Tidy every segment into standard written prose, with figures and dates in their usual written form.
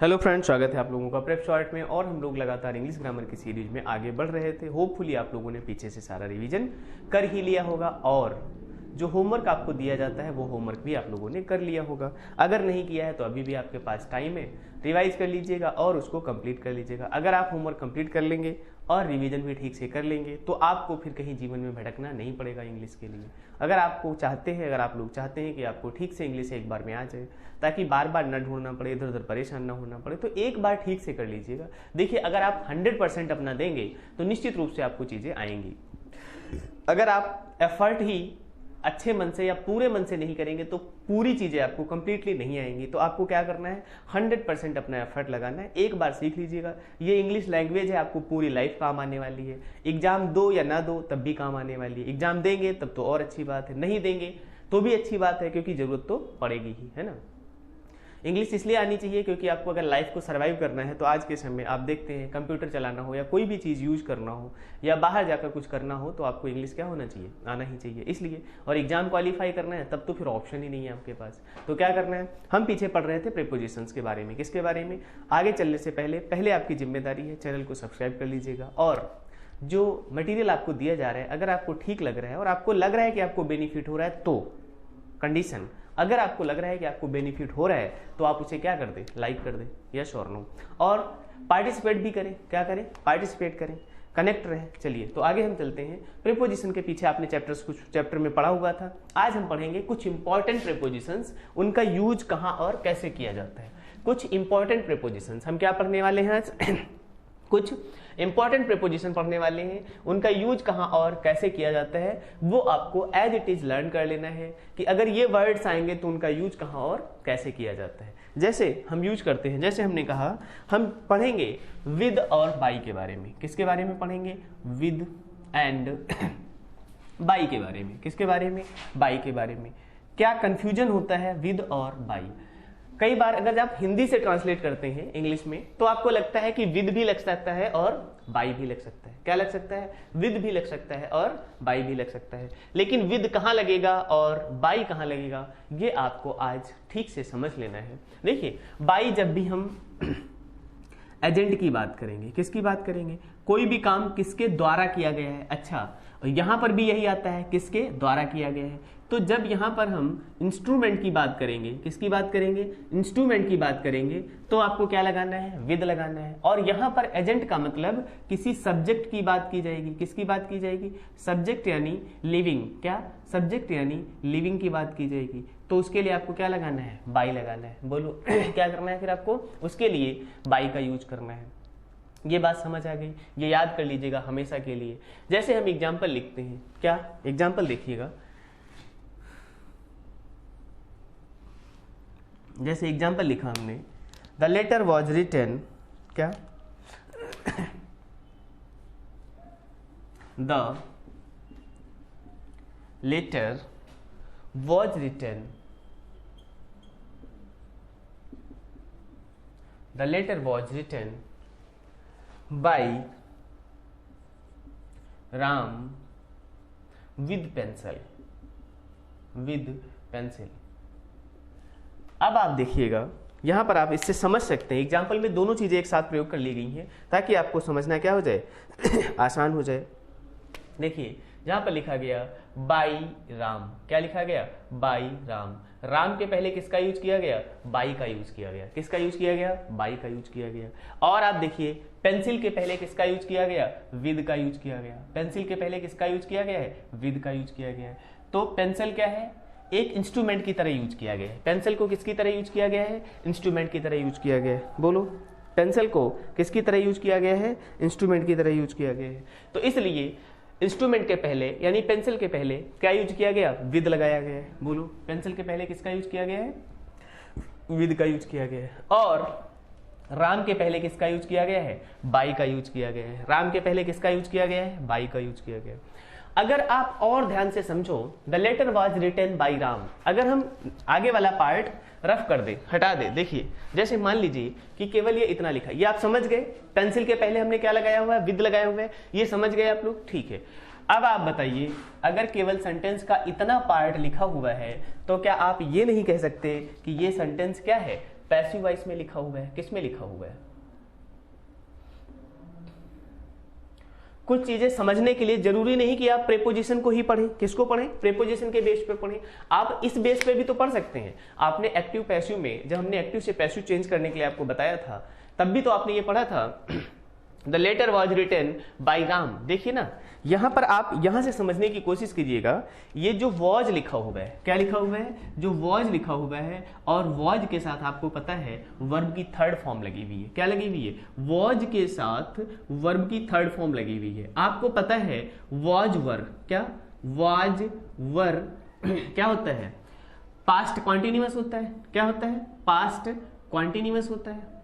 Hello friends, स्वागत है आप लोगों का प्रेप शॉर्ट में। और हम लोग लगातार इंग्लिश ग्रामर की सीरीज में आगे बढ़ रहे थे। होपफुली आप लोगों ने पीछे से सारा रिवीजन कर ही लिया होगा और जो होमवर्क आपको दिया जाता है वो होमवर्क भी आप लोगों ने कर लिया होगा। अगर नहीं किया है तो अभी भी आपके पास टाइम है, रिवाइज कर लीजिएगा और उसको कंप्लीट कर लीजिएगा। अगर आप होमवर्क कंप्लीट कर लेंगे और रिवीजन भी ठीक से कर लेंगे तो आपको फिर कहीं जीवन में भटकना नहीं पड़ेगा इंग्लिश के लिए। अगर आप लोग चाहते हैं कि आपको ठीक से इंग्लिश एक बार में आ जाए, ताकि बार बार न ढूंढना पड़े, इधर उधर परेशान ना होना पड़े, तो एक बार ठीक से कर लीजिएगा। देखिए, अगर आप 100% अपना देंगे तो निश्चित रूप से आपको चीजें आएंगी। अगर आप एफर्ट ही अच्छे मन से या पूरे मन से नहीं करेंगे तो पूरी चीजें आपको कंप्लीटली नहीं आएंगी। तो आपको क्या करना है, 100% अपना एफर्ट लगाना है। एक बार सीख लीजिएगा। ये इंग्लिश लैंग्वेज है, आपको पूरी लाइफ काम आने वाली है। एग्जाम दो या ना दो तब भी काम आने वाली है। एग्जाम देंगे तब तो और अच्छी बात है, नहीं देंगे तो भी अच्छी बात है, क्योंकि जरूरत तो पड़ेगी ही, है ना। इंग्लिश इसलिए आनी चाहिए क्योंकि आपको अगर लाइफ को सर्वाइव करना है तो आज के समय आप देखते हैं, कंप्यूटर चलाना हो या कोई भी चीज़ यूज करना हो या बाहर जाकर कुछ करना हो तो आपको इंग्लिश क्या होना चाहिए, आना ही चाहिए। इसलिए और एग्जाम क्वालिफाई करना है तब तो फिर ऑप्शन ही नहीं है आपके पास। तो क्या करना है, हम पीछे पढ़ रहे थे प्रीपोजिशंस के बारे में। किसके बारे में? आगे चलने से पहले आपकी जिम्मेदारी है चैनल को सब्सक्राइब कर लीजिएगा। और जो मटेरियल आपको दिया जा रहा है, अगर आपको ठीक लग रहा है और आपको लग रहा है कि आपको बेनिफिट हो रहा है, तो कंडीशन, अगर आपको लग रहा है कि आपको बेनिफिट हो रहा है तो आप उसे क्या कर दे, लाइक कर दे, यस और नो। और पार्टिसिपेट भी करें। क्या करें? पार्टिसिपेट करें, कनेक्ट रहें। चलिए तो आगे हम चलते हैं। प्रीपोजिशन के पीछे आपने कुछ चैप्टर में पढ़ा हुआ था। आज हम पढ़ेंगे कुछ इंपॉर्टेंट प्रीपोजिशंस, उनका यूज कहां और कैसे किया जाता है। कुछ इंपॉर्टेंट प्रीपोजिशंस हम क्या पढ़ने वाले हैं आज? कुछ इंपॉर्टेंट प्रीपोजिशन पढ़ने वाले हैं, उनका यूज कहां और कैसे किया जाता है वो आपको एज इट इज लर्न कर लेना है कि अगर ये वर्ड्स आएंगे तो उनका यूज कहां और कैसे किया जाता है। जैसे हम यूज करते हैं, जैसे हमने कहा, हम पढ़ेंगे विद और बाई के बारे में। किसके बारे में पढ़ेंगे? विद एंड बाई के बारे में। किसके बारे में? बाई के बारे में। क्या कंफ्यूजन होता है विद और बाई? कई बार अगर आप हिंदी से ट्रांसलेट करते हैं इंग्लिश में तो आपको लगता है कि विद भी लग सकता है और बाई भी लग सकता है। क्या लग सकता है? विद भी लग सकता है और बाई भी लग सकता है। लेकिन विद कहाँ लगेगा और बाई कहाँ लगेगा, ये आपको आज ठीक से समझ लेना है। देखिए, बाई जब भी हम एजेंट की बात करेंगे, किसकी बात करेंगे? कोई भी काम किसके द्वारा किया गया है। अच्छा, यहां पर भी यही आता है, किसके द्वारा किया गया है। तो जब यहां पर हम इंस्ट्रूमेंट की बात करेंगे, किसकी बात करेंगे? इंस्ट्रूमेंट की बात करेंगे, तो आपको क्या लगाना है? विद लगाना है। और यहां पर एजेंट का मतलब किसी सब्जेक्ट की बात की जाएगी। किसकी बात की जाएगी? सब्जेक्ट यानी लिविंग। क्या? सब्जेक्ट यानी लिविंग की बात की जाएगी। तो उसके लिए आपको क्या लगाना है? बाई लगाना है। बोलो क्या करना है फिर आपको? उसके लिए बाई का यूज करना है। ये बात समझ आ गई? ये याद कर लीजिएगा हमेशा के लिए। जैसे हम एग्जाम्पल लिखते हैं, क्या एग्जाम्पल देखिएगा। जैसे एग्जाम्पल लिखा हमने, द लेटर वॉज रिटन, क्या? The letter was written, the letter was written by Ram with pencil, with pencil. अब आप देखिएगा, यहां पर आप इससे समझ सकते हैं, एग्जाम्पल में दोनों चीजें एक साथ प्रयोग कर ली गई हैं ताकि आपको समझना क्या हो जाए आसान हो जाए। देखिए, जहां पर लिखा गया बाई राम, क्या लिखा गया? बाई राम। राम के पहले किसका यूज किया गया? बाई का यूज किया गया। किसका यूज किया गया? बाई का यूज किया गया। और आप देखिए, पेंसिल के पहले किसका यूज किया गया? विद का यूज किया गया। पेंसिल के पहले किसका यूज किया गया है? विद का यूज किया गया है। तो पेंसिल क्या है? एक इंस्ट्रूमेंट की तरह यूज किया गया है। पेंसिल को किसकी तरह यूज किया गया है? इंस्ट्रूमेंट की तरह यूज किया गया है। बोलो, पेंसिल को किसकी तरह यूज किया गया है? इंस्ट्रूमेंट की तरह यूज किया गया है। तो इसलिए इंस्ट्रूमेंट के पहले यानी पेंसिल के पहले क्या यूज किया गया? विद लगाया गया है। बोलो, पेंसिल के पहले किसका यूज किया गया है? विद का यूज किया गया है। और राम के पहले किसका यूज किया गया है? बाई का यूज किया गया है। राम के पहले किसका यूज किया गया है? बाई का यूज किया गया है। अगर आप और ध्यान से समझो, the letter was written by Ram, अगर हम आगे वाला पार्ट रफ कर दे, हटा दे, देखिए जैसे मान लीजिए कि केवल ये इतना लिखा, ये आप समझ गए, पेंसिल के पहले हमने क्या लगाया हुआ है? विद लगाया हुआ है, ये समझ गए आप लोग? ठीक है। अब आप बताइए, अगर केवल सेंटेंस का इतना पार्ट लिखा हुआ है तो क्या आप ये नहीं कह सकते कि ये सेंटेंस क्या है? पैसिव वॉइस में लिखा हुआ है, किस में लिखा हुआ है। कुछ चीजें समझने के लिए जरूरी नहीं कि आप प्रेपोजिशन को ही पढ़ें। किसको पढ़ें? प्रेपोजिशन के बेस पे पढ़ें। आप इस बेस पे भी तो पढ़ सकते हैं। आपने एक्टिव पैसिव में, जब हमने एक्टिव से पैसिव चेंज करने के लिए आपको बताया था, तब भी तो आपने ये पढ़ा था the letter was written by Ram. देखिए ना, यहां पर आप यहां से समझने की कोशिश कीजिएगा। ये जो वॉज लिखा हुआ है, क्या लिखा हुआ है? जो वॉज लिखा हुआ है, और वॉज के साथ आपको पता है वर्ब की थर्ड फॉर्म लगी हुई है। क्या लगी हुई है? वॉज के साथ वर्ब की थर्ड फॉर्म लगी हुई है। आपको पता है वॉज वर, क्या वॉज वर क्या होता है? पास्ट कॉन्टिन्यूअस होता है। क्या होता है? पास्ट कॉन्टिन्यूअस होता है।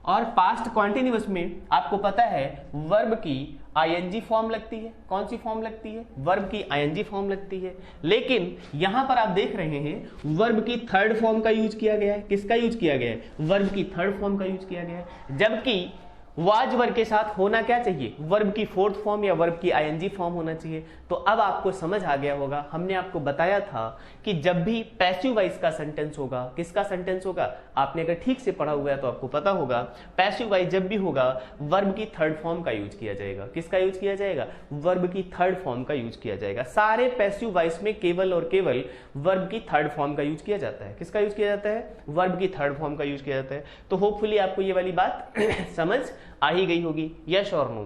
और पास्ट कॉन्टिन्यूअस में आपको पता है वर्ब की आईएनजी फॉर्म लगती है। कौन सी फॉर्म लगती है? वर्ब की आईएनजी फॉर्म लगती है। लेकिन यहां पर आप देख रहे हैं वर्ब की थर्ड फॉर्म का यूज किया गया है। किसका यूज किया गया है? वर्ब की थर्ड फॉर्म का यूज किया गया है। जबकि वाज वर्ब के साथ होना क्या चाहिए? वर्ब की फोर्थ फॉर्म या वर्ब की आईएनजी फॉर्म होना चाहिए। तो अब आपको समझ आ गया होगा, हमने आपको बताया था कि जब भी पैसिव वॉइस का सेंटेंस होगा, किसका सेंटेंस होगा? आपने अगर ठीक से पढ़ा हुआ है तो आपको पता होगा, पैसिव वॉइस जब भी होगा वर्ब की थर्ड फॉर्म का यूज किया जाएगा। किसका यूज किया जाएगा? वर्ब की थर्ड फॉर्म का यूज किया जाएगा। सारे पैसिव वॉइस में केवल और केवल वर्ब की थर्ड फॉर्म का यूज किया जाता है। किसका यूज किया जाता है? वर्ब की थर्ड फॉर्म का यूज किया जाता है। तो होपफुली आपको ये वाली बात समझ आ ही गई होगी, यस और नो।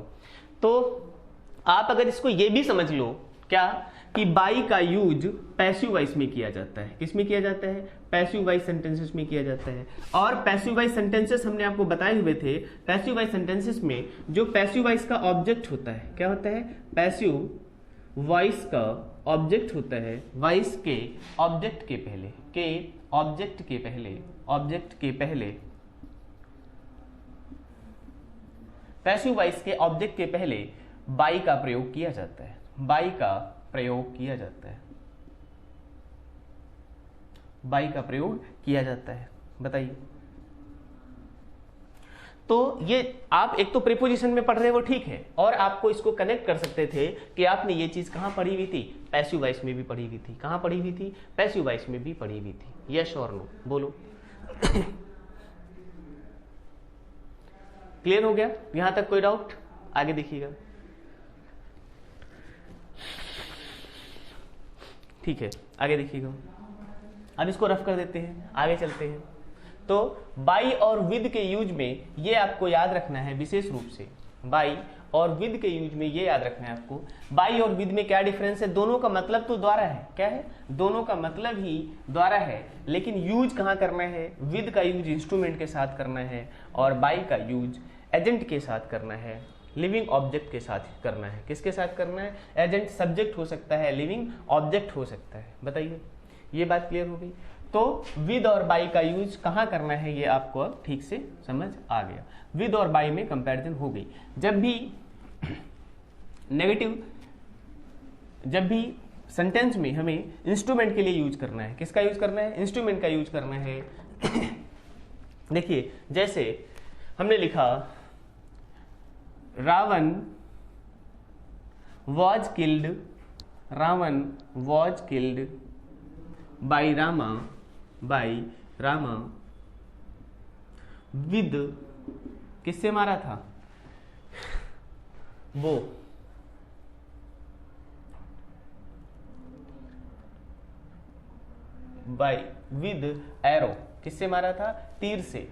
तो आप अगर इसको ये भी समझ लो, क्या कि बाई का यूज पैसिव वॉइस में किया जाता है। किस में किया जाता है? पैसिव वॉइस सेंटेंसेस में किया जाता है। और पैसिव वॉइस सेंटेंसेस हमने आपको बताए हुए थे, पैसिव वॉइस सेंटेंसेस में जो पैसिव वॉइस का ऑब्जेक्ट होता है, क्या होता है? पैसिव वॉइस का ऑब्जेक्ट होता है वॉइस के ऑब्जेक्ट के पहले, ऑब्जेक्ट के पहले पैसिव वॉइस के ऑब्जेक्ट के पहले बाई का प्रयोग किया जाता है। बाई का प्रयोग किया जाता है। बाई का प्रयोग किया जाता है। बताइए। तो ये आप एक तो प्रीपोजिशन में पढ़ रहे हो, ठीक है, और आपको इसको कनेक्ट कर सकते थे कि आपने ये चीज कहां पढ़ी हुई थी? पैसिव वॉइस में भी पढ़ी हुई थी। कहां पढ़ी हुई थी? पैसिव वॉइस में भी पढ़ी हुई थी। यस और नो बोलो। क्लियर हो गया? यहां तक कोई डाउट? आगे देखिएगा। ठीक है, आगे देखिएगा। अब इसको रफ कर देते हैं, आगे चलते हैं। तो बाई और विद के यूज में ये आपको याद रखना है विशेष रूप से। बाई और विद के यूज में ये याद रखना है आपको। बाई और विद में क्या डिफरेंस है? दोनों का मतलब तो द्वारा है। क्या है? दोनों का मतलब ही द्वारा है, लेकिन यूज कहां करना है? विद का यूज इंस्ट्रूमेंट के साथ करना है, और बाई का यूज एजेंट के साथ करना है, लिविंग ऑब्जेक्ट के साथ करना है। किसके साथ करना है? एजेंट सब्जेक्ट हो सकता है, लिविंग ऑब्जेक्ट हो सकता है। बताइए, ये बात क्लियर हो गई? तो विद और बाई का यूज कहां करना है ये आपको अब ठीक से समझ आ गया। विद और बाई में कंपैरिजन हो गई। जब भी नेगेटिव, जब भी सेंटेंस में हमें इंस्ट्रूमेंट के लिए यूज करना है, किसका यूज करना है? इंस्ट्रूमेंट का यूज करना है। देखिए, जैसे हमने लिखा Ravan was killed, Ravan was killed by Rama, by Rama. With किससे मारा था? वो बाई विद एरो, किससे मारा था? तीर से।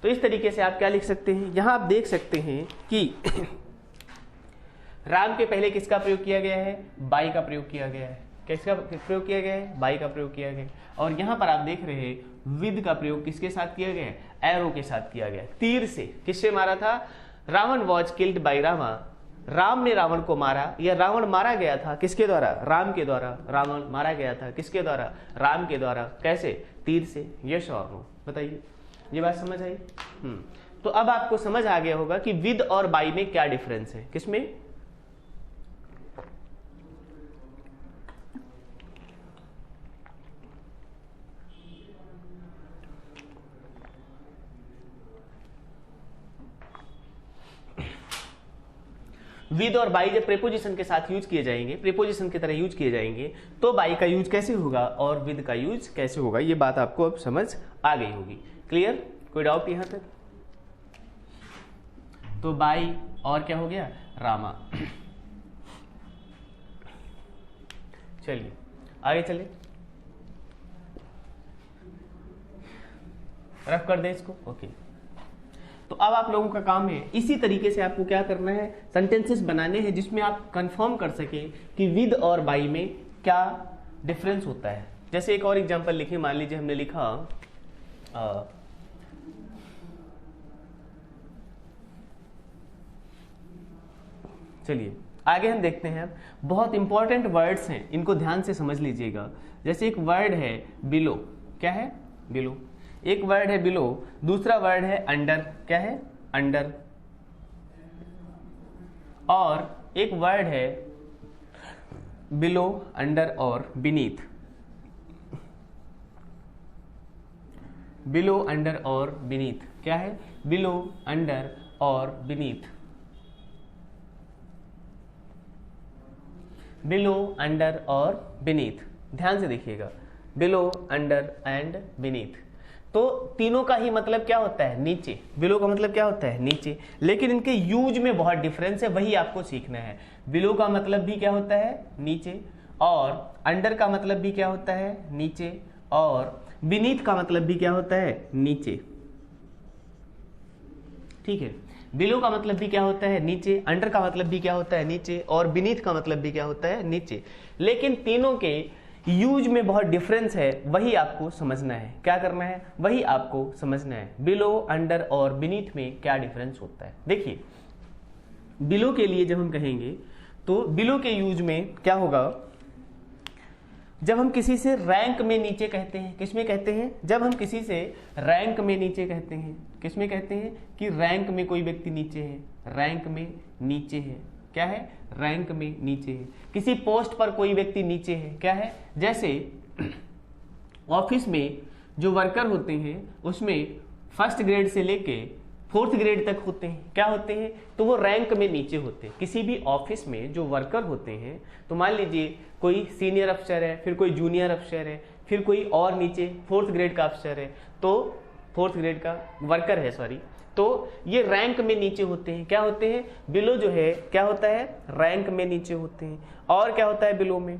तो इस तरीके से आप क्या लिख सकते हैं? यहां आप देख सकते हैं कि राम के पहले किसका प्रयोग किया गया है? बाई का प्रयोग किया गया है। किसका प्रयोग किया गया है? बाई का प्रयोग किया गया है। और यहां पर आप देख रहे हैं विद का प्रयोग किसके साथ किया गया है? एरो के साथ किया गया है, तीर से। किससे मारा था? Ravan was killed by Rama. Ram ने रावण को मारा, या रावण मारा गया था किसके द्वारा? राम के द्वारा। रावण मारा गया था किसके द्वारा? राम के द्वारा। कैसे? तीर से। यस और नो बताइए, ये बात समझ आई? तो अब आपको समझ आ गया होगा कि विद और बाई में क्या डिफरेंस है। किसमें? विद और बाई जब प्रेपोजिशन के साथ यूज किए जाएंगे, प्रेपोजिशन की तरह यूज किए जाएंगे, तो बाई का यूज कैसे होगा और विद का यूज कैसे होगा, ये बात आपको अब समझ आ गई होगी। क्लियर? कोई डाउट यहां तक? तो बाई और क्या हो गया, रामा। चलिए आगे चले, रफ कर दे इसको। ओके, तो अब आप लोगों का काम है इसी तरीके से आपको क्या करना है, सेंटेंसेस बनाने हैं जिसमें आप कंफर्म कर सके कि विद और बाई में क्या डिफरेंस होता है। जैसे एक और एग्जांपल लिखिए, मान लीजिए हमने लिखा चलिए आगे हम देखते हैं। बहुत इंपॉर्टेंट वर्ड्स हैं, इनको ध्यान से समझ लीजिएगा। जैसे एक वर्ड है बिलो, क्या है, बिलो। एक वर्ड है बिलो, दूसरा वर्ड है अंडर, क्या है, अंडर। और एक वर्ड है बिलो, अंडर और बीनीथ। बिलो, अंडर और बीनीथ, क्या है, बिलो, अंडर और बीनीथ। बिलो, अंडर और बीनीथ, ध्यान से देखिएगा, बिलो, अंडर एंड बीनीथ। तो तीनों का ही मतलब क्या होता है, नीचे। बिलो का मतलब क्या होता है, नीचे, लेकिन इनके यूज में बहुत डिफरेंस है, वही आपको सीखना है। बिलो का मतलब भी क्या होता है, नीचे, और अंडर का मतलब भी क्या होता है, नीचे, और बीनीथ का मतलब भी क्या होता है, नीचे। ठीक है, बिलो का मतलब भी क्या होता है, नीचे, अंडर का मतलब भी क्या होता है, नीचे, और बीनीथ का मतलब भी क्या होता है, नीचे। लेकिन तीनों के यूज में बहुत डिफरेंस है, वही आपको समझना है। क्या करना है, वही आपको समझना है, बिलो, अंडर और बीनीथ में क्या डिफरेंस होता है। देखिए, बिलो के लिए जब हम कहेंगे तो बिलो के यूज में क्या होगा, जब हम किसी से रैंक में नीचे कहते हैं, किसमें कहते हैं, जब हम किसी से रैंक में नीचे कहते हैं, किसमें कहते हैं कि रैंक में कोई व्यक्ति नीचे है, रैंक में नीचे है, क्या है, रैंक में नीचे है। किसी पोस्ट पर कोई व्यक्ति नीचे है, क्या है, जैसे ऑफिस में जो वर्कर होते हैं उसमें फर्स्ट ग्रेड से लेके फोर्थ ग्रेड तक होते हैं, क्या होते हैं, तो वो रैंक में नीचे होते हैं। किसी भी ऑफिस में जो वर्कर होते हैं, तो मान लीजिए कोई सीनियर अफसर है, फिर कोई जूनियर अफसर है, फिर कोई और नीचे फोर्थ ग्रेड का अफसर है, तो फोर्थ ग्रेड का वर्कर है, सॉरी, तो ये रैंक में नीचे होते हैं। क्या होते हैं, बिलो जो है क्या होता है, रैंक में नीचे होते हैं। और क्या होता है बिलो में,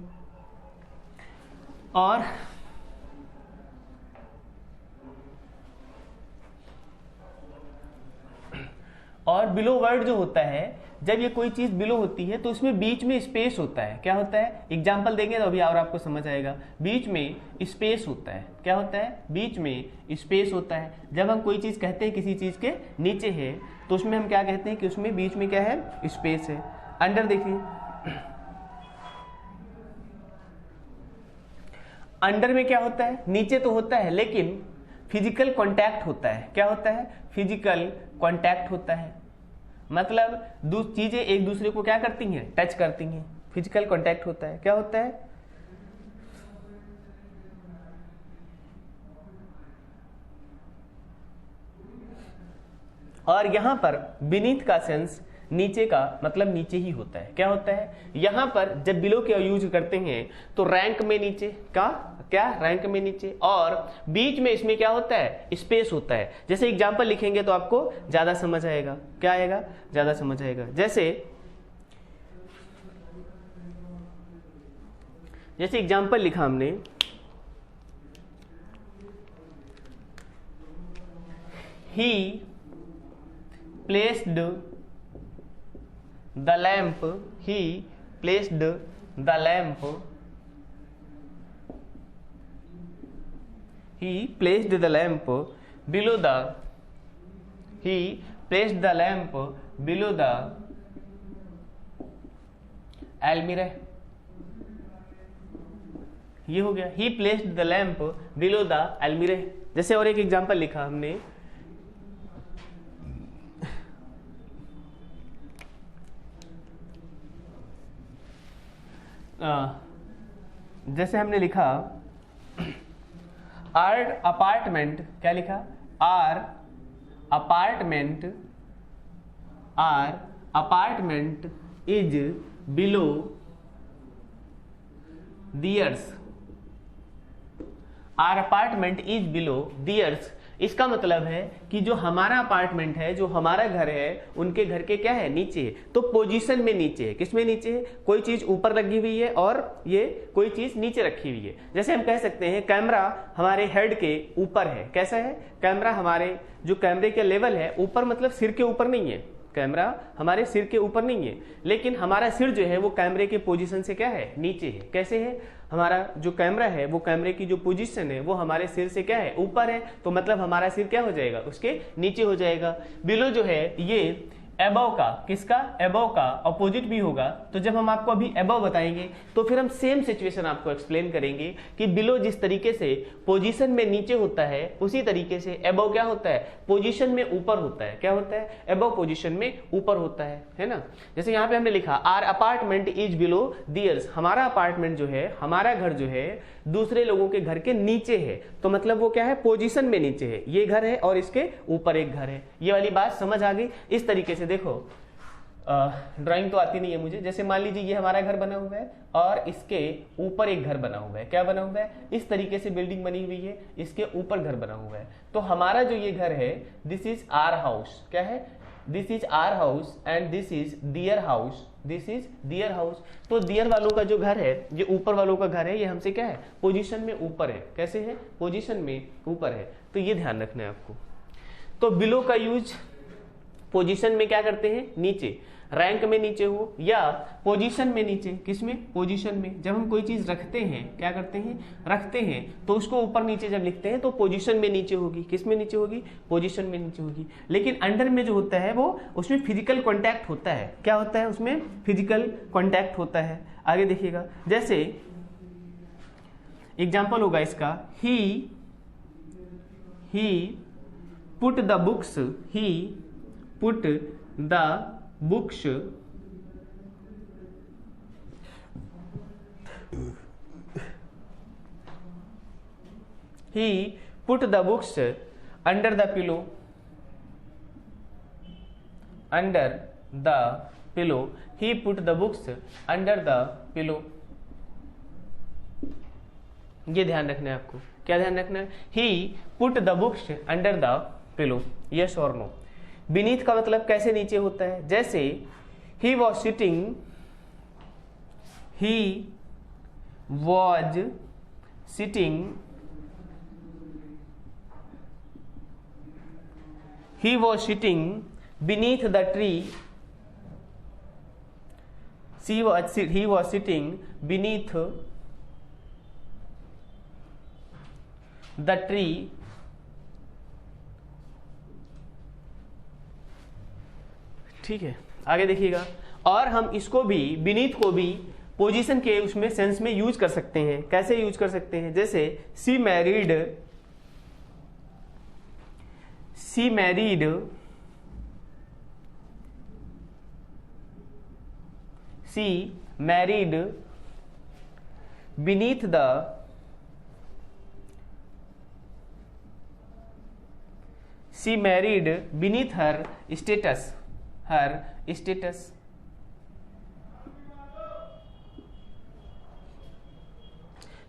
और बिलो वर्ड जो होता है, जब ये कोई चीज बिलो होती है तो उसमें बीच में स्पेस होता है। क्या होता है, एग्जांपल देंगे तो अभी और आपको समझ आएगा। बीच में स्पेस होता है, क्या होता है, बीच में स्पेस होता है। जब हम कोई चीज कहते हैं किसी चीज के नीचे है, तो उसमें हम क्या कहते हैं कि उसमें बीच में क्या है, स्पेस है। अंडर देखिए, अंडर में क्या होता है, नीचे तो होता है लेकिन फिजिकल कांटेक्ट होता है। क्या होता है, फिजिकल कांटेक्ट होता है, मतलब दो चीजें एक दूसरे को क्या करती हैं, टच करती हैं, फिजिकल कांटेक्ट होता है। क्या होता है, और यहां पर बीनीथ का सेंस नीचे का मतलब नीचे ही होता है। क्या होता है, यहां पर जब बिलो के यूज करते हैं तो रैंक में नीचे का, क्या, रैंक में नीचे, और बीच में इसमें क्या होता है, स्पेस होता है। जैसे एग्जांपल लिखेंगे तो आपको ज्यादा समझ आएगा। क्या आएगा, ज्यादा समझ आएगा। जैसे एग्जांपल लिखा हमने, ही placed the lamp, he placed the lamp, he placed the lamp below the, he placed the lamp below the almirah। ये हो गया, he placed the lamp below the almirah। जैसे और एक एग्जांपल लिखा हमने, जैसे हमने लिखा आर अपार्टमेंट, क्या लिखा, our apartment, our apartment is below theirs, our apartment is below theirs. इसका मतलब है कि जो हमारा अपार्टमेंट है, जो हमारा घर है, उनके घर के क्या है, नीचे है। तो पोजीशन में नीचे है। किसमें नीचे है? कोई चीज ऊपर लगी हुई है और ये कोई चीज नीचे रखी हुई है। जैसे हम कह सकते हैं कैमरा हमारे हेड के ऊपर है। कैसा है? कैमरा हमारे जो कैमरे के लेवल है ऊपर, मतलब सिर के ऊपर नहीं है। कैमरा हमारे सिर के ऊपर नहीं है, लेकिन हमारा सिर जो है वो कैमरे के पोजीशन से क्या है, नीचे है। कैसे है? हमारा जो कैमरा है वो कैमरे की जो पोजीशन है वो हमारे सिर से क्या है, ऊपर है। तो मतलब हमारा सिर क्या हो जाएगा, उसके नीचे हो जाएगा। बिलो जो है ये अबव का, किसका? अबव का अपोजिट भी होगा। तो जब हम आपको अभी अबव बताएंगे तो फिर हम सेम सिचुएशन आपको एक्सप्लेन करेंगे कि बिलो जिस तरीके से पोजीशन में नीचे होता है, उसी तरीके से अबव क्या होता है, पोजीशन में ऊपर होता है। क्या होता है? अबव पोजीशन में ऊपर होता है ना। जैसे यहाँ पे हमने लिखा our apartment is below theirs, हमारा अपार्टमेंट जो है, हमारा घर जो है दूसरे लोगों के घर के नीचे है। तो मतलब वो क्या है, पोजीशन में नीचे है। ये घर है और इसके ऊपर एक घर है। ये वाली बात समझ आ गई। इस तरीके से देखो, ड्राइंग तो आती नहीं है मुझे। जैसे मान लीजिए ये हमारा घर बना हुआ है और इसके ऊपर एक घर बना हुआ है। क्या बना हुआ है? इस तरीके से बिल्डिंग बनी हुई है, इसके ऊपर घर बना हुआ है। तो हमारा जो ये घर है, दिस इज आर हाउस। क्या है? This is our house and this is their house. This is their house. तो दियर वालों का जो घर है, ये ऊपर वालों का घर है, ये हमसे क्या है, पोजीशन में ऊपर है। कैसे है? पोजीशन में ऊपर है। तो ये ध्यान रखना है आपको। तो बिलो का यूज पोजीशन में क्या करते हैं, नीचे, रैंक में नीचे हो या पोजीशन में नीचे। किसमें? पोजीशन में। जब हम कोई चीज रखते हैं, क्या करते हैं, रखते हैं, तो उसको ऊपर नीचे जब लिखते हैं तो पोजीशन में नीचे होगी। किसमें नीचे होगी? पोजीशन में नीचे होगी। लेकिन अंडर में जो होता है वो, उसमें फिजिकल कॉन्टैक्ट होता है। क्या होता है? उसमें फिजिकल कॉन्टैक्ट होता है। आगे देखिएगा, जैसे एग्जाम्पल होगा इसका, he put the books, he put the books he put the books under the pillow, under the pillow, he put the books under the pillow। ये ध्यान रखना है आपको। क्या ध्यान रखना है? he put the books under the pillow, yes or no। Beneath का मतलब कैसे नीचे होता है? जैसे he was sitting, he was sitting, he was sitting beneath the tree, he was sitting beneath the tree, ठीक है। आगे देखिएगा, और हम इसको भी, बीनीथ को भी पोजीशन के उसमें सेंस में यूज कर सकते हैं। कैसे यूज कर सकते हैं? जैसे she married beneath the she married beneath her status,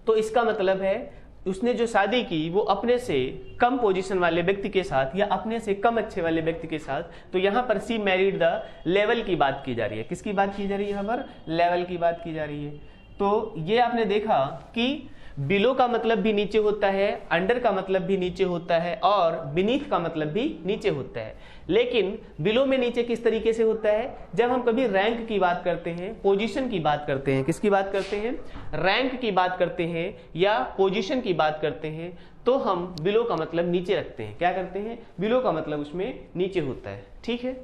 तो इसका मतलब है उसने जो शादी की वो अपने से कम पोजीशन वाले व्यक्ति के साथ या अपने से कम अच्छे वाले व्यक्ति के साथ। तो यहाँ पर सी मैरिड द लेवल की बात की जा रही है। किसकी बात की जा रही है? यहाँ पर लेवल की बात की जा रही है। तो ये आपने देखा कि बिलो का मतलब भी नीचे होता है, अंडर का मतलब भी नीचे होता है और बीनीथ का मतलब भी नीचे होता है। लेकिन बिलो में नीचे किस तरीके से होता है? जब हम कभी रैंक की बात करते हैं, पोजीशन की बात करते हैं, किसकी बात करते हैं? रैंक की बात करते हैं या पोजीशन की बात करते हैं, तो हम बिलो का मतलब नीचे रखते हैं। क्या करते हैं? बिलो का मतलब उसमें नीचे होता है। ठीक है,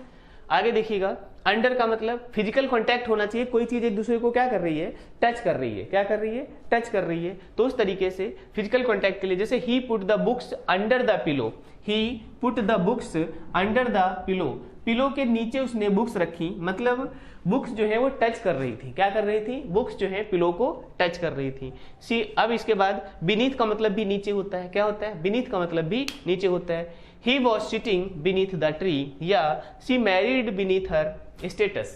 आगे देखिएगा, अंडर का मतलब फिजिकल कांटेक्ट होना चाहिए। कोई चीज एक दूसरे को क्या कर रही है? टच कर रही है। क्या कर रही है? टच कर रही है। तो उस तरीके से फिजिकल कांटेक्ट के लिए, जैसे he put the books under the pillow, he put the books under the pillow, pillow के नीचे उसने बुक्स रखी, मतलब बुक्स जो है वो टच कर रही थी। क्या कर रही थी? बुक्स जो है पिलो को टच कर रही थी। सी, अब इसके बाद बीनीथ का मतलब भी नीचे होता है। क्या होता है? बीनीथ का मतलब भी नीचे होता है। He was sitting beneath the tree या she married beneath her status,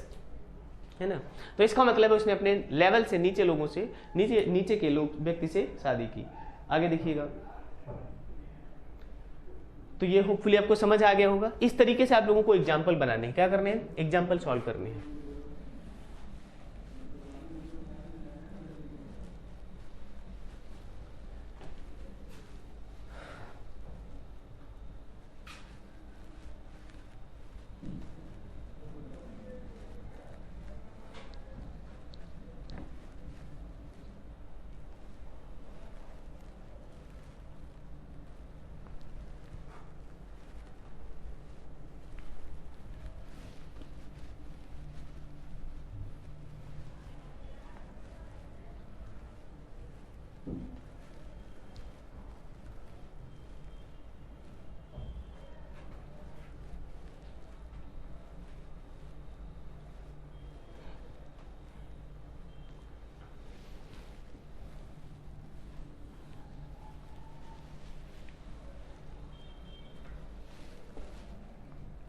है ना। तो इसका मतलब है उसने अपने लेवल से नीचे लोगों से, नीचे के लोग व्यक्ति से शादी की। आगे देखिएगा, तो ये होपफुली आपको समझ आ गया होगा। इस तरीके से आप लोगों को एग्जाम्पल बनाने हैं, क्या करने हैं, एग्जाम्पल सॉल्व करने हैं।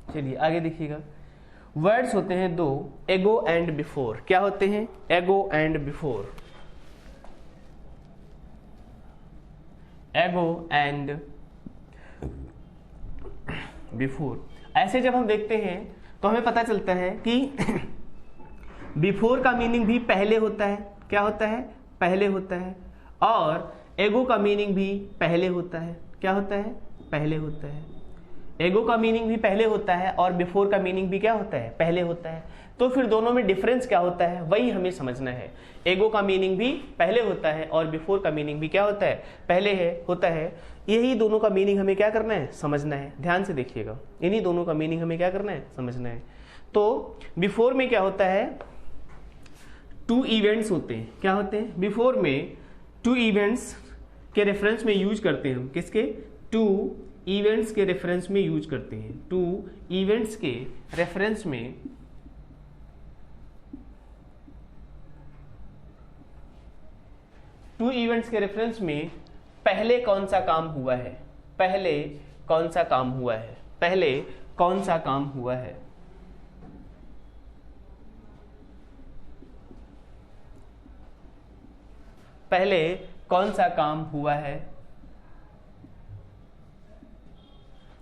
चलिए आगे देखिएगा, वर्ड्स होते हैं दो, एगो एंड बिफोर। क्या होते हैं, एगो एंड बिफोर, एगो एंड बिफोर। ऐसे जब हम देखते हैं तो हमें पता चलता है कि बिफोर का मीनिंग भी पहले होता है। क्या होता है, पहले होता है। और एगो का मीनिंग भी पहले होता है। क्या होता है, पहले होता है। एगो का मीनिंग भी पहले होता है और बिफोर का मीनिंग भी क्या होता है, पहले होता है। तो फिर दोनों में डिफरेंस क्या होता है, वही हमें समझना है। एगो का मीनिंग भी पहले होता है और बिफोर का मीनिंग भी क्या होता है, पहले होता है। यही दोनों का मीनिंग हमें क्या करना है, समझना है। ध्यान से देखिएगा, इन्हीं दोनों का मीनिंग हमें क्या करना है, समझना है। तो बिफोर में क्या होता है, टू इवेंट्स होते हैं। क्या होते हैं, बिफोर में टू इवेंट्स के रेफरेंस में यूज करते हैं हम। किसके, टू इवेंट्स के रेफरेंस में यूज करते हैं। टू इवेंट्स के रेफरेंस में पहले कौन सा काम हुआ है, पहले कौन सा काम हुआ है, पहले कौन सा काम हुआ है, पहले कौन सा काम हुआ है।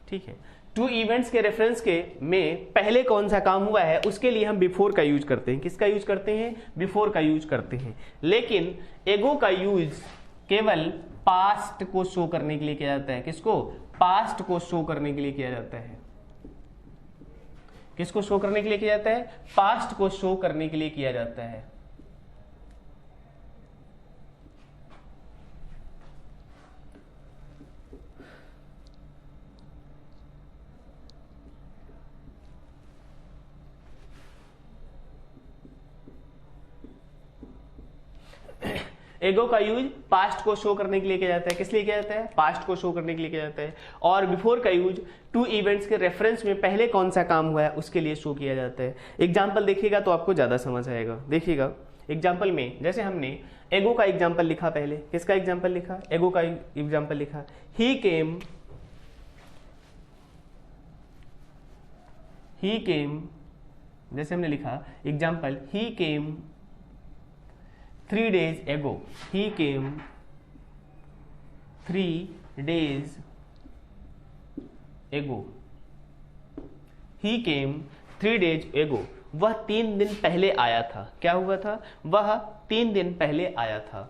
ठीक है, टू इवेंट्स के रेफरेंस के में पहले कौन सा काम हुआ है, उसके लिए हम बिफोर का यूज करते हैं। किसका यूज करते हैं, बिफोर का यूज करते हैं। लेकिन एगो का यूज केवल पास्ट को शो करने के लिए किया जाता है। किसको, पास्ट को शो करने के लिए किया जाता है। किसको शो करने के लिए किया जाता है, पास्ट को शो करने के लिए किया जाता है। एगो का यूज पास्ट को शो करने के लिए किया जाता है। किस लिए किया जाता है, पास्ट को शो करने के लिए किया जाता है। और बिफोर का यूज टू इवेंट्स के रेफरेंस में पहले कौन सा काम हुआ है उसके लिए शो किया जाता है। एग्जाम्पल देखिएगा तो आपको ज्यादा समझ आएगा। देखिएगा एग्जाम्पल में, जैसे हमने एगो का एग्जाम्पल लिखा, पहले किसका एग्जाम्पल लिखा, एगो का एग्जाम्पल लिखा, ही केम, जैसे हमने लिखा example, he came 3 days ago, he came 3 days ago, he came 3 days ago, वह 3 दिन पहले आया था। क्या हुआ था, वह 3 दिन पहले आया था।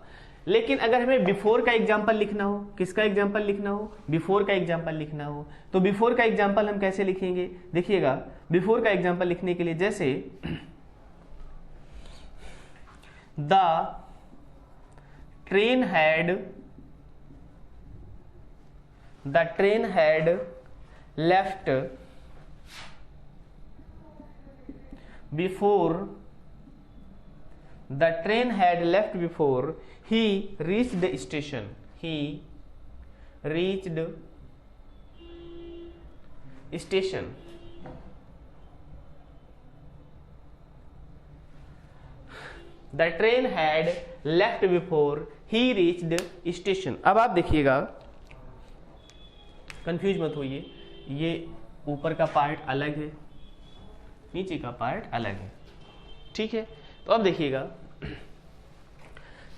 लेकिन अगर हमें बिफोर का एग्जाम्पल लिखना हो, किसका एग्जाम्पल लिखना हो, बिफोर का एग्जाम्पल लिखना हो, तो बिफोर का एग्जाम्पल हम कैसे लिखेंगे, देखिएगा बिफोर का एग्जाम्पल लिखने के लिए जैसे The train had left before he reached the station. He reached station. The train had left before he reached station. अब आप देखिएगा, कंफ्यूज मत होइए, ये ऊपर का पार्ट अलग है, नीचे का पार्ट अलग है। ठीक है, तो अब देखिएगा,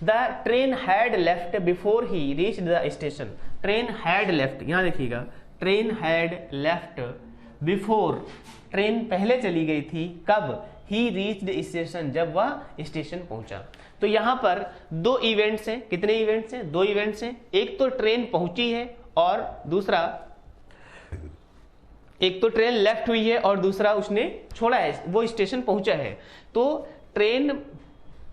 the train had left before he reach the station. Train had left, यहां देखिएगा, train had left before, train पहले चली गई थी, कब? ही रीच्ड स्टेशन, जब वह स्टेशन पहुंचा। तो यहां पर दो इवेंट्स हैं, कितने इवेंट्स हैं? दो इवेंट्स हैं। एक तो ट्रेन पहुंची है और दूसरा, एक तो ट्रेन लेफ्ट हुई है और दूसरा उसने छोड़ा है, वो स्टेशन पहुंचा है। तो ट्रेन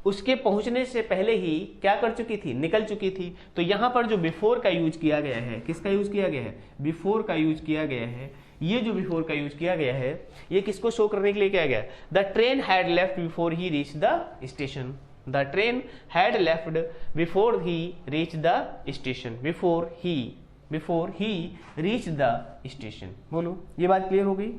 उसके पहुंचने से पहले ही क्या कर चुकी थी? निकल चुकी थी। तो यहां पर जो बिफोर का यूज किया गया है, किसका यूज किया गया है? बिफोर का यूज किया गया है। ये जो बिफोर का यूज किया गया है, ये किसको शो करने के लिए किया गया? The train had left before he reach the station. The train had left before he reach the station, before he reach the station. बोलो, ये बात क्लियर हो गई?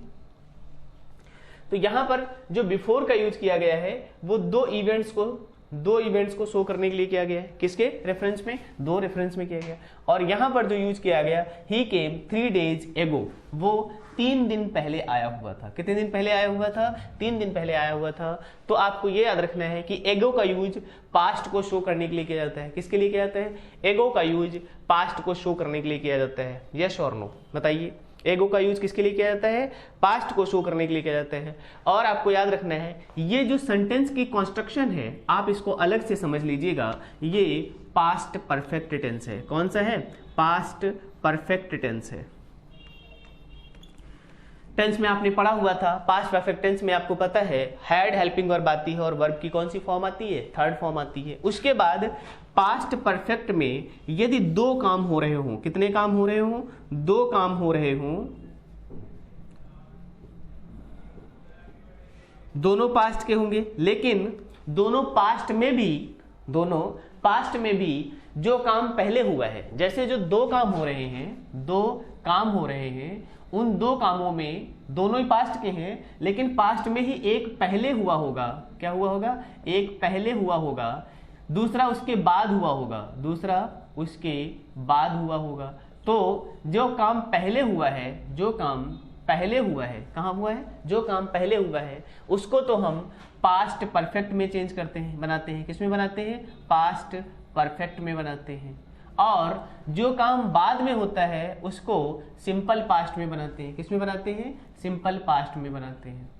तो यहां पर जो बिफोर का यूज किया गया है वो दो इवेंट्स को शो करने के लिए किया गया है। किसके रेफरेंस में? दो रेफरेंस में किया गया। और यहां पर जो यूज किया गया, ही केम 3 days एगो, वो 3 दिन पहले आया हुआ था। कितने दिन पहले आया हुआ था? 3 दिन पहले आया हुआ था। तो आपको ये याद रखना है कि एगो का यूज पास्ट को शो करने के लिए किया जाता है। किसके लिए किया जाता है? एगो का यूज पास्ट को शो करने के लिए किया जाता है। यस और नो बताइए, एगो का यूज किसके लिए किया जाता है? पास्ट को शो करने के लिए किया जाता है। और आपको याद रखना है, ये जो सेंटेंस की कंस्ट्रक्शन है, आप इसको अलग से समझ लीजिएगा। ये पास्ट परफेक्ट टेंस है। कौन सा है? पास्ट परफेक्ट टेंस है। टेंस में आपने पढ़ा हुआ था, पास्ट परफेक्ट टेंस में आपको पता है हैड हेल्पिंग वर्ब आती है और वर्ब की कौन सी फॉर्म आती है? थर्ड फॉर्म आती है। उसके बाद पास्ट परफेक्ट में यदि दो काम हो रहे हों, कितने काम हो रहे हों? दो काम हो रहे हों, दोनों पास्ट के होंगे, लेकिन दोनों पास्ट में भी जो काम पहले हुआ है, जैसे जो दो काम हो रहे हैं, उन दो कामों में दोनों ही पास्ट के हैं, लेकिन पास्ट में ही एक पहले हुआ होगा। क्या हुआ होगा? एक पहले हुआ होगा, दूसरा उसके बाद हुआ होगा। तो जो काम पहले हुआ है, कहाँ हुआ है? जो काम पहले हुआ है, उसको तो हम पास्ट परफेक्ट में चेंज करते हैं, बनाते हैं। किसमें बनाते हैं? पास्ट परफेक्ट में बनाते हैं। और जो काम बाद में होता है उसको सिंपल पास्ट में बनाते हैं। किसमें बनाते हैं? सिंपल पास्ट में बनाते हैं।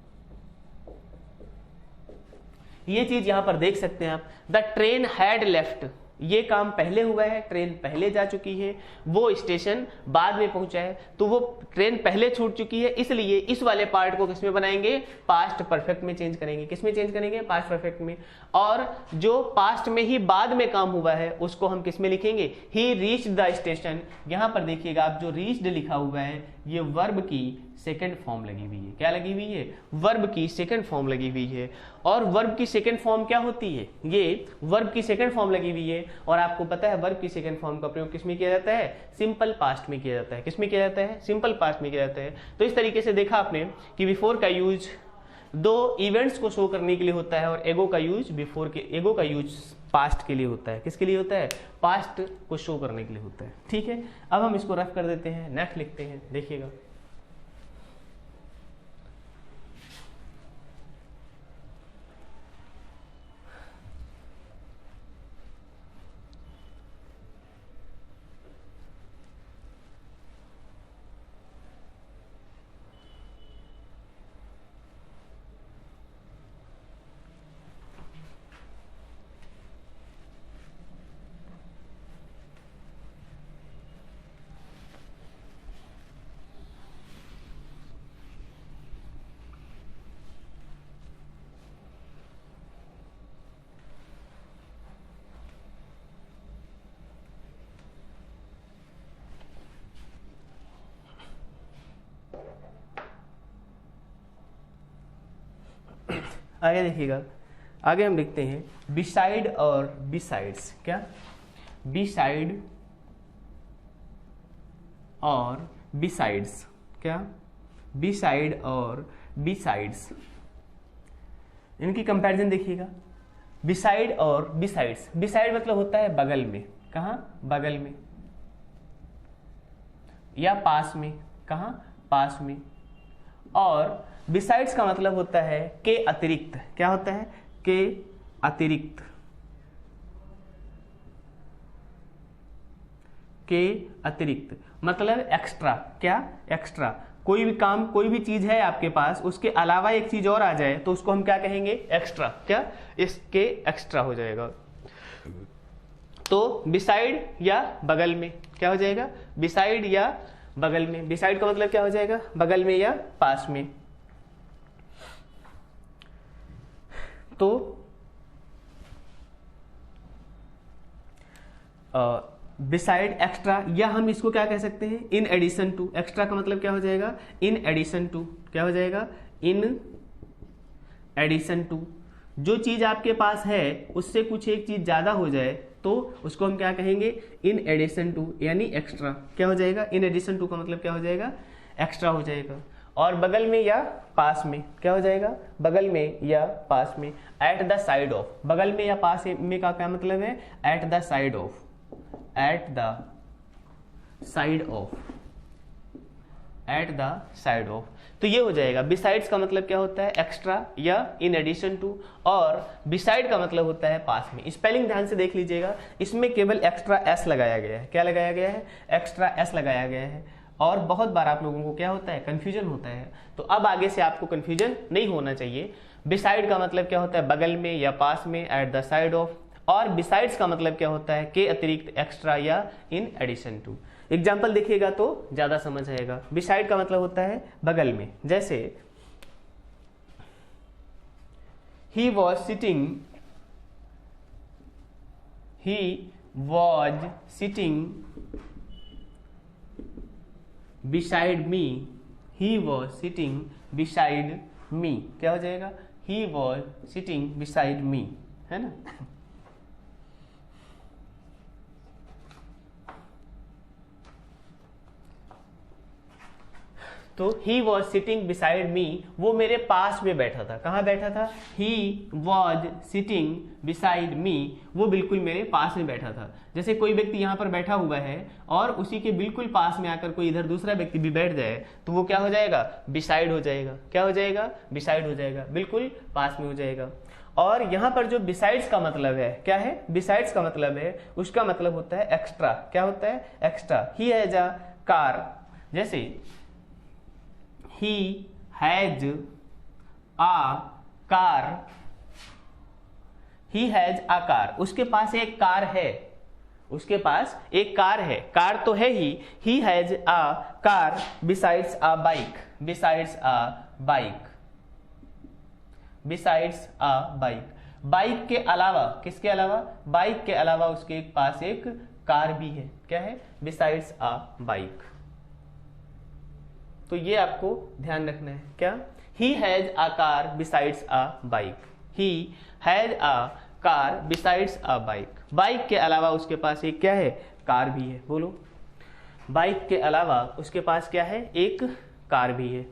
ये चीज यहां पर देख सकते हैं आप। द ट्रेन हैड लेफ्ट, ये काम पहले हुआ है, ट्रेन पहले जा चुकी है, वो स्टेशन बाद में पहुंचा है, तो वो ट्रेन पहले छूट चुकी है, इसलिए इस वाले पार्ट को किसमें बनाएंगे? पास्ट परफेक्ट में चेंज करेंगे। किसमें चेंज करेंगे? पास्ट परफेक्ट में। और जो पास्ट में ही बाद में काम हुआ है उसको हम किसमें लिखेंगे? ही रीच्ड द स्टेशन। यहां पर देखिएगा आप, जो रीच्ड लिखा हुआ है ये वर्ब की सेकंड फॉर्म लगी हुई है। क्या लगी हुई है? वर्ब की सेकंड फॉर्म लगी हुई है। और वर्ब की सेकंड फॉर्म क्या होती है? ये वर्ब की सेकंड फॉर्म लगी हुई है। और आपको पता है वर्ब की सेकंड फॉर्म का प्रयोग किसमें किया जाता है? सिंपल पास्ट में किया जाता है। किसमें किया जाता है? सिंपल पास्ट में किया जाता है। तो इस तरीके से देखा आपने कि बिफोर का यूज दो इवेंट्स को शो करने के लिए होता है और एगो का यूज पास्ट के लिए होता है। किसके लिए होता है? पास्ट को शो करने के लिए होता है। ठीक है, अब हम इसको रफ कर देते हैं, नेक्स्ट लिखते हैं, देखिएगा। आगे देखिएगा, आगे हम लिखते हैं बिसाइड और बिसाइड्स। क्या? बिसाइड और बिसाइड्स। क्या? बिसाइड और बिसाइड्स, इनकी कंपैरिजन देखिएगा। बिसाइड और बिसाइड्स, बिसाइड मतलब होता है बगल में। कहाँ? बगल में, या पास में। कहाँ? पास में। और बिसाइड्स का मतलब होता है के अतिरिक्त। क्या होता है? के अतिरिक्त, के अतिरिक्त मतलब एक्स्ट्रा। क्या? एक्स्ट्रा। कोई भी काम, कोई भी चीज है आपके पास, उसके अलावा एक चीज और आ जाए तो उसको हम क्या कहेंगे? एक्स्ट्रा। क्या? इसके एक्स्ट्रा हो जाएगा। तो बिसाइड या बगल में, क्या हो जाएगा? बिसाइड या बगल में। बिसाइड का मतलब क्या हो जाएगा? बगल में या पास में। तो बिसाइड, एक्स्ट्रा, या हम इसको क्या कह सकते हैं? इन एडिशन टू। एक्स्ट्रा का मतलब क्या हो जाएगा? In addition to. क्या हो जाएगा? In addition to. जो चीज आपके पास है उससे कुछ एक चीज ज्यादा हो जाए तो उसको हम क्या कहेंगे? इन एडिशन टू, यानी एक्स्ट्रा। क्या हो जाएगा? इन एडिशन टू का मतलब क्या हो जाएगा? एक्स्ट्रा हो जाएगा। और बगल में या पास में, क्या हो जाएगा? बगल में या पास में। एट द साइड ऑफ, बगल में या पास में का क्या मतलब है? At the side of, at the side of, at the side of. तो ये हो जाएगा। बिसाइड्स का मतलब क्या होता है? एक्स्ट्रा या इन एडिशन टू, और बिसाइड का मतलब होता है पास में। स्पेलिंग ध्यान से देख लीजिएगा, इसमें केवल एक्स्ट्रा एस लगाया गया है। क्या लगाया गया है? एक्स्ट्रा एस लगाया गया है। और बहुत बार आप लोगों को क्या होता है? कंफ्यूजन होता है। तो अब आगे से आपको कंफ्यूजन नहीं होना चाहिए। बिसाइड का मतलब क्या होता है? बगल में या पास में, एट द साइड ऑफ। और बिसाइड्स का मतलब क्या होता है? के अतिरिक्त, एक्स्ट्रा या इन एडिशन टू। एग्जाम्पल देखिएगा तो ज्यादा समझ आएगा। बिसाइड का मतलब होता है बगल में। जैसे he was sitting, he was sitting beside me, he was sitting beside me. क्या हो जाएगा? He was sitting beside me, है ना? तो he was sitting beside me, वो मेरे पास में बैठा था। कहाँ बैठा था? He was sitting beside me, वो बिल्कुल मेरे पास में बैठा था। जैसे कोई व्यक्ति यहाँ पर बैठा हुआ है और उसी के बिल्कुल पास में आकर कोई इधर दूसरा व्यक्ति भी बैठ जाए तो वो क्या हो जाएगा? बिसाइड हो जाएगा। क्या हो जाएगा? बिसाइड हो जाएगा, बिल्कुल पास में हो जाएगा। और यहाँ पर जो बिसाइड्स का मतलब है, क्या है? बिसाइड्स का मतलब है, उसका मतलब होता है एक्स्ट्रा। क्या होता है? Extra. He has a car, जैसे he has a car, he has a car, उसके पास एक कार है, उसके पास एक कार है। कार तो है ही। he has a car besides a bike, besides a bike, besides a bike। Bike के अलावा, किसके अलावा? बाइक के अलावा उसके पास एक कार भी है। क्या है? besides a bike। तो ये आपको ध्यान रखना है। क्या? he has a car besides a bike, he has a car besides a bike। Bike के अलावा उसके पास एक क्या है? कार भी है। बोलो, बाइक के अलावा उसके पास क्या है? एक कार भी है।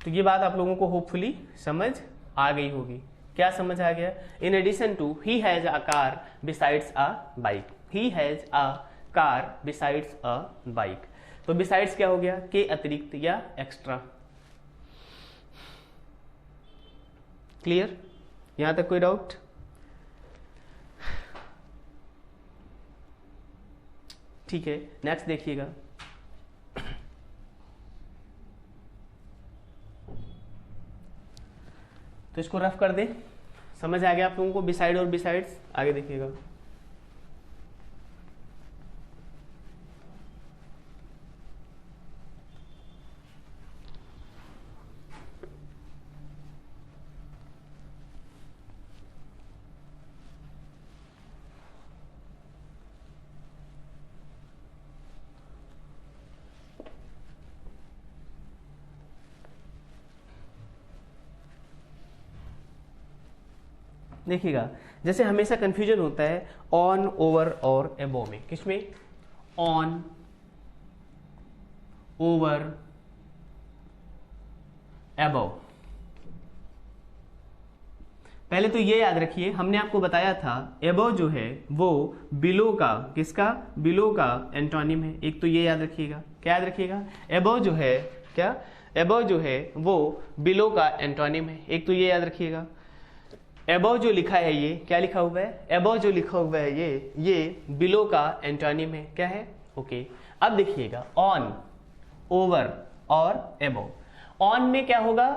तो ये बात आप लोगों को होपफुली समझ आ गई होगी। क्या समझ आ गया? In addition to he has a car besides a bike, he has a car besides a bike. तो बिसाइड्स क्या हो गया? के अतिरिक्त या एक्स्ट्रा। क्लियर? यहां तक कोई डाउट? ठीक है, नेक्स्ट देखिएगा। तो इसको रफ कर दे। समझ आ गया आप लोगों को बिसाइड और बिसाइड्स? आगे देखिएगा। देखिएगा, जैसे हमेशा कंफ्यूजन होता है ऑन, ओवर और एबो में। किसमें? ऑन, ओवर, एबो। पहले तो ये याद रखिए, हमने आपको बताया था एबव जो है वो बिलो का, किसका, बिलो का एंटोनिम है। एक तो ये याद रखिएगा, क्या याद रखिएगा, एबव जो है क्या, एबव जो है वो बिलो का एंटोनिम है। एक तो ये याद रखिएगा, एबव जो लिखा है ये क्या लिखा हुआ है, एबव जो लिखा हुआ है ये बिलो का एंटोनिम है, क्या है, ओके। अब देखिएगा ऑन, ओवर और एबव। ऑन में क्या होगा,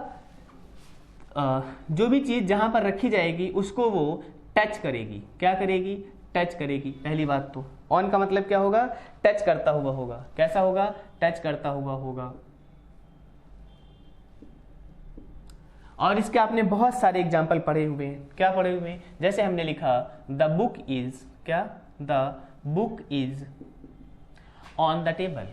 जो भी चीज जहां पर रखी जाएगी उसको वो टच करेगी, क्या करेगी, टच करेगी। पहली बात तो ऑन का मतलब क्या होगा, टच करता हुआ होगा, कैसा होगा, टच करता हुआ होगा। और इसके आपने बहुत सारे एग्जाम्पल पढ़े हुए हैं, क्या पढ़े हुए हैं, जैसे हमने लिखा द बुक इज, क्या, the book is on the table,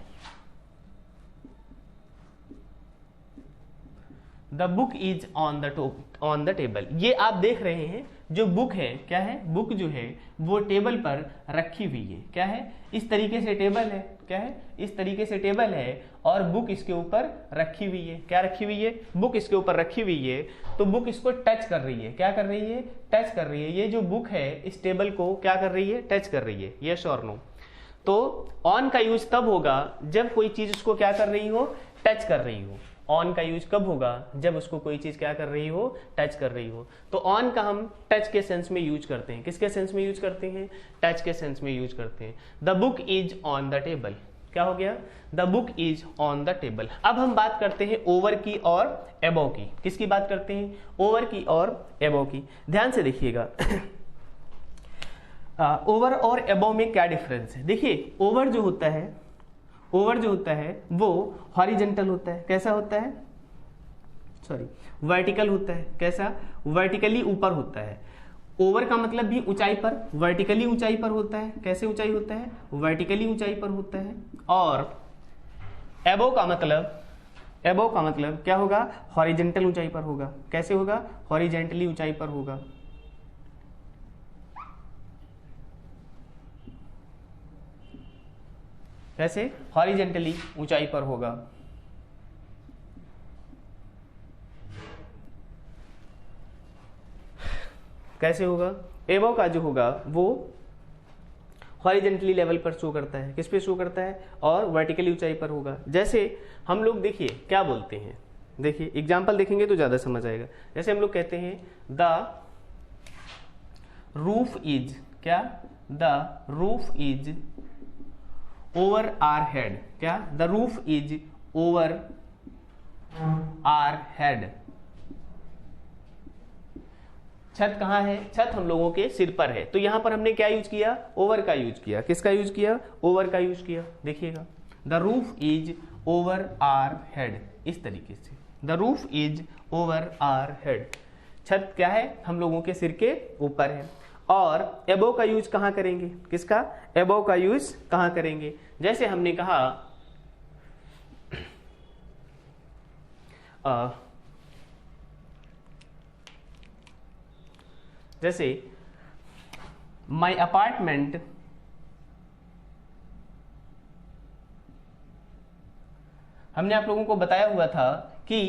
the book is on the table. ये आप देख रहे हैं जो बुक है, क्या है, बुक जो है वो टेबल पर रखी हुई है, क्या है, इस तरीके से टेबल है, क्या है, इस तरीके से टेबल है और बुक इसके ऊपर रखी हुई है, क्या रखी हुई है, बुक इसके ऊपर रखी हुई है। तो बुक इसको टच कर रही है, क्या कर रही है, टच कर रही है। ये जो बुक है इस टेबल को क्या कर रही है, टच कर रही है, यस और नो। तो ऑन का यूज तब होगा जब कोई चीज उसको क्या कर रही हो, टच कर रही हो। ऑन का यूज कब होगा, जब उसको कोई चीज क्या कर रही हो, टच कर रही हो। तो ऑन का हम टच के सेंस में यूज करते हैं, किसके सेंस में यूज करते हैं, टच के सेंस में यूज करते हैं। The book is on the table, क्या हो गया, the book is on the table. अब हम बात करते हैं ओवर की और एबव की। किसकी बात करते हैं, ओवर की और एबव की। ध्यान से देखिएगा ओवर और एबव में क्या डिफरेंस है। देखिए ओवर जो होता है, ओवर जो होता है वो हॉरिजेंटल होता है, कैसा होता है, सॉरी वर्टिकल होता है, कैसा, वर्टिकली ऊपर होता है। ओवर का मतलब भी ऊंचाई पर, वर्टिकली ऊंचाई पर होता है, कैसे ऊंचाई होता है, वर्टिकली ऊंचाई पर होता है। और एबव का मतलब, एबव का मतलब क्या होगा, हॉरिजेंटल ऊंचाई पर होगा, कैसे होगा, हॉरिजेंटली ऊंचाई पर होगा। कैसे, हॉरिजेंटली ऊंचाई पर होगा। कैसे होगा, एबव का जो होगा वो हॉरिजेंटली लेवल पर शो करता है, किस पे शो करता है, और वर्टिकली ऊंचाई पर होगा। जैसे हम लोग देखिए क्या बोलते हैं, देखिए एग्जाम्पल देखेंगे तो ज्यादा समझ आएगा। जैसे हम लोग कहते हैं द रूफ इज, क्या, the roof is over our head, क्या, the roof is over our head. छत कहां है, छत हम लोगों के सिर पर है। तो यहां पर हमने क्या यूज किया, ओवर का यूज किया, किसका यूज किया, ओवर का यूज किया। देखिएगा the roof is over our head, इस तरीके से the roof is over our head. छत क्या है, हम लोगों के सिर के ऊपर है। और एबव का यूज कहां करेंगे, किसका, एबव का यूज कहां करेंगे। जैसे हमने कहा जैसे माई अपार्टमेंट हमने आप लोगों को बताया हुआ था कि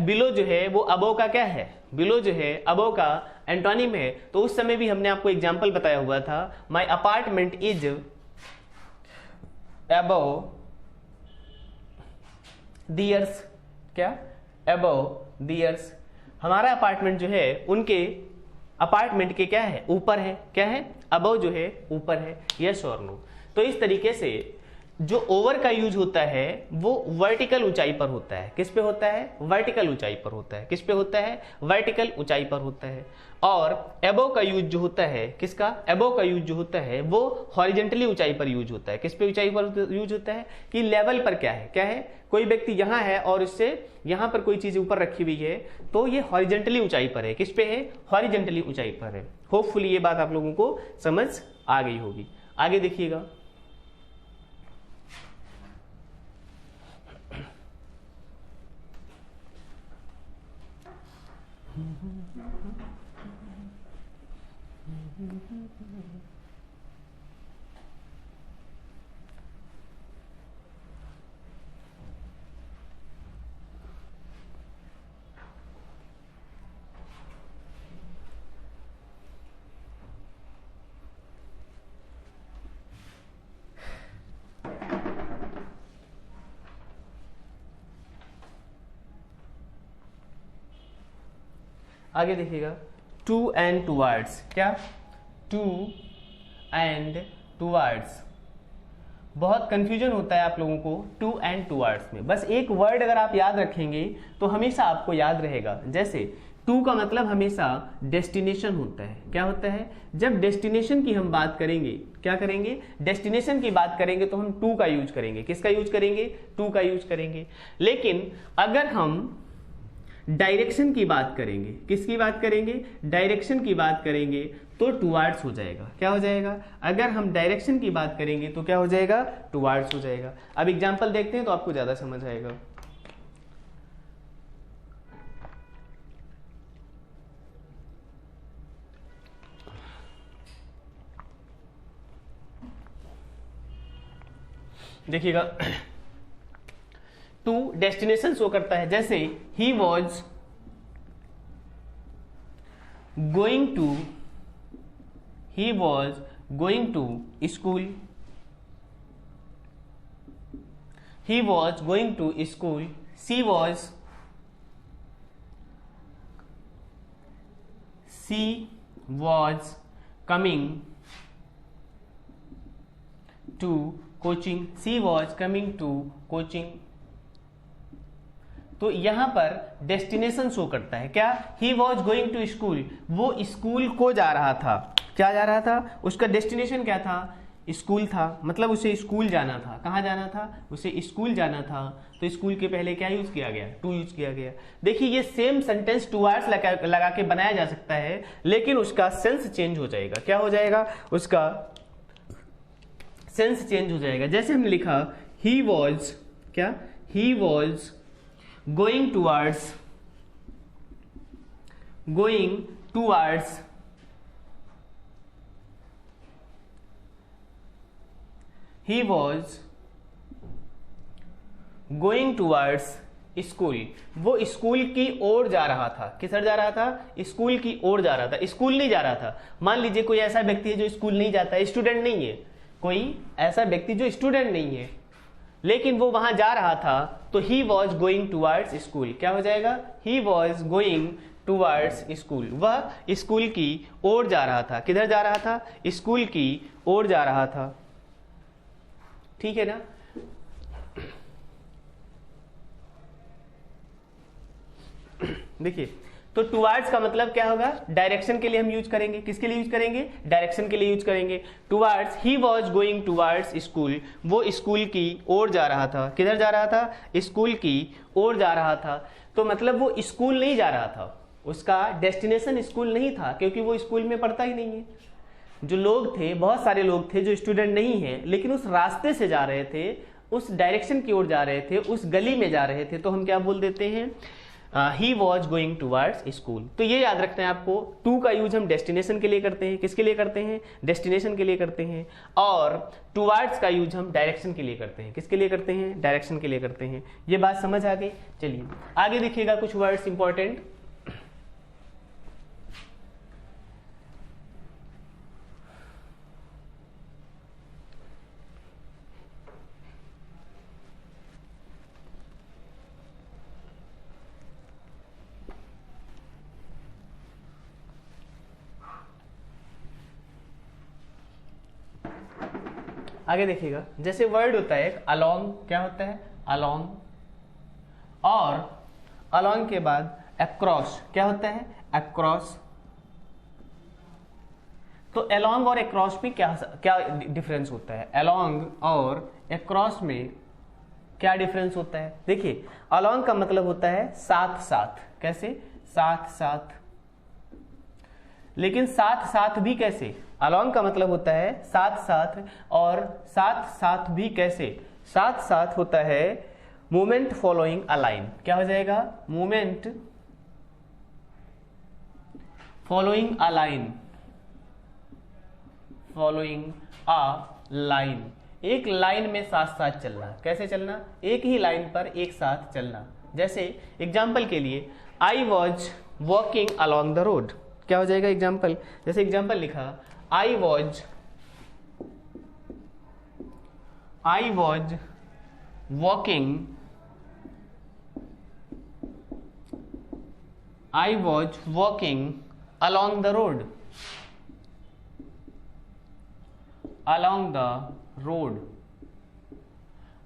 बिलो जो है वो अबव का क्या है, बिलो जो है अबव का एंटोनिम है। तो उस समय भी हमने आपको एग्जाम्पल बताया हुआ था, माई अपार्टमेंट इज अबव दियर्स, क्या, अबव दियर्स। हमारा अपार्टमेंट जो है उनके अपार्टमेंट के क्या है, ऊपर है, क्या है, अबव जो है ऊपर है, यस और नो। तो इस तरीके से जो ओवर का यूज होता है वो वर्टिकल ऊंचाई पर होता है, किस पे होता है, वर्टिकल ऊंचाई पर होता है, किस पे होता है, वर्टिकल ऊंचाई पर होता है। और एबव का यूज जो होता है, किसका, एबव का यूज जो होता है वो हॉरिजेंटली ऊंचाई पर यूज होता है, किस पे ऊंचाई पर यूज होता है, कि लेवल पर क्या है, क्या है, कोई व्यक्ति यहां है और इससे यहां पर कोई चीज ऊपर रखी हुई है तो ये हॉरिजेंटली ऊंचाई पर है, किस पे है, हॉरिजेंटली ऊंचाई पर है। होपफुली ये बात आप लोगों को समझ आ गई होगी। आगे देखिएगा आगे देखिएगा टू एंड टूवर्ड्स, क्या टू एंड टूवर्ड्स, बहुत कंफ्यूजन होता है आप लोगों को टू एंड टूवर्ड्स में। बस एक वर्ड अगर आप याद रखेंगे तो हमेशा आपको याद रहेगा। जैसे टू का मतलब हमेशा डेस्टिनेशन होता है। क्या होता है? जब डेस्टिनेशन की हम बात करेंगे, क्या करेंगे? डेस्टिनेशन की बात करेंगे तो हम टू का यूज करेंगे। किसका यूज करेंगे? टू का यूज करेंगे। लेकिन अगर हम डायरेक्शन की बात करेंगे, किसकी बात करेंगे? डायरेक्शन की बात करेंगे तो टुवार्ड्स हो जाएगा। क्या हो जाएगा? अगर हम डायरेक्शन की बात करेंगे तो क्या हो जाएगा? टुवार्ड्स हो जाएगा। अब एग्जांपल देखते हैं तो आपको ज्यादा समझ आएगा। देखिएगा टू डेस्टिनेशन शो करता है। जैसे he was going to school, he was going to school, she was coming to coaching, she was coming to coaching। तो यहां पर डेस्टिनेशन शो करता है। क्या? He was going to school, वो स्कूल को जा रहा था। क्या जा रहा था? उसका डेस्टिनेशन क्या था? स्कूल था, मतलब उसे स्कूल जाना था। कहाँ जाना था? उसे स्कूल जाना था। तो स्कूल के पहले क्या यूज किया गया? टू यूज किया गया। देखिए ये सेम सेंटेंस टुवर्ड्स लगा के बनाया जा सकता है, लेकिन उसका सेंस चेंज हो जाएगा। क्या हो जाएगा? उसका सेंस चेंज हो जाएगा। जैसे हमने लिखा ही वॉज, क्या? He was going towards he was going towards school, वो स्कूल की ओर जा रहा था। किस ओर जा रहा था? स्कूल की ओर जा रहा था, स्कूल नहीं जा रहा था। मान लीजिए कोई ऐसा व्यक्ति है जो स्कूल नहीं जाता है, स्टूडेंट नहीं है, कोई ऐसा व्यक्ति जो स्टूडेंट नहीं है, लेकिन वो वहां जा रहा था, तो ही वॉज गोइंग टुवर्ड्स स्कूल। क्या हो जाएगा? ही वॉज गोइंग टुवर्ड्स स्कूल, वह स्कूल की ओर जा रहा था। किधर जा रहा था? स्कूल की ओर जा रहा था। ठीक है ना? देखिए तो टुवर्ड्स का मतलब क्या होगा? डायरेक्शन के लिए हम यूज करेंगे। किसके लिए यूज करेंगे? डायरेक्शन के लिए यूज करेंगे। Towards, he was going towards school, वो स्कूल की ओर जा रहा था। किधर जा रहा था? स्कूल की ओर जा रहा था। तो मतलब वो स्कूल नहीं जा रहा था, उसका डेस्टिनेशन स्कूल नहीं था, क्योंकि वो स्कूल में पढ़ता ही नहीं है। जो लोग थे, बहुत सारे लोग थे जो स्टूडेंट नहीं है, लेकिन उस रास्ते से जा रहे थे, उस डायरेक्शन की ओर जा रहे थे, उस गली में जा रहे थे, तो हम क्या बोल देते हैं? ही वॉज गोइंग टुवर्ड्स स्कूल। तो ये याद रखते हैं आपको, टू का यूज हम डेस्टिनेशन के लिए करते हैं। किसके लिए करते हैं? डेस्टिनेशन के लिए करते हैं। और टुवर्ड्स का यूज हम डायरेक्शन के लिए करते हैं। किसके लिए करते हैं? डायरेक्शन के लिए करते हैं। ये बात समझ आ गई? चलिए आगे देखिएगा कुछ वर्ड्स इंपॉर्टेंट। आगे देखिएगा, जैसे वर्ड होता है अलोंग, क्या होता है? अलोंग। और अलोंग के बाद अक्रॉस, क्या होता है? अक्रॉस। तो अलोंग और अक्रॉस में क्या डिफरेंस होता है? अलोंग और अक्रॉस में क्या डिफरेंस होता है? देखिए अलोंग का मतलब होता है साथ साथ। कैसे? साथ साथ। लेकिन साथ साथ भी कैसे? अलोंग का मतलब होता है साथ साथ, और साथ साथ भी कैसे? साथ साथ होता है मूवमेंट फॉलोइंग अ लाइन। क्या हो जाएगा? Movement following a line, following a line. एक लाइन में साथ साथ चलना। कैसे चलना? एक ही लाइन पर एक साथ चलना। जैसे एग्जाम्पल के लिए I was walking along the road. क्या हो जाएगा? एग्जाम्पल, जैसे एग्जाम्पल लिखा I was walking I was walking along the road. Along the road.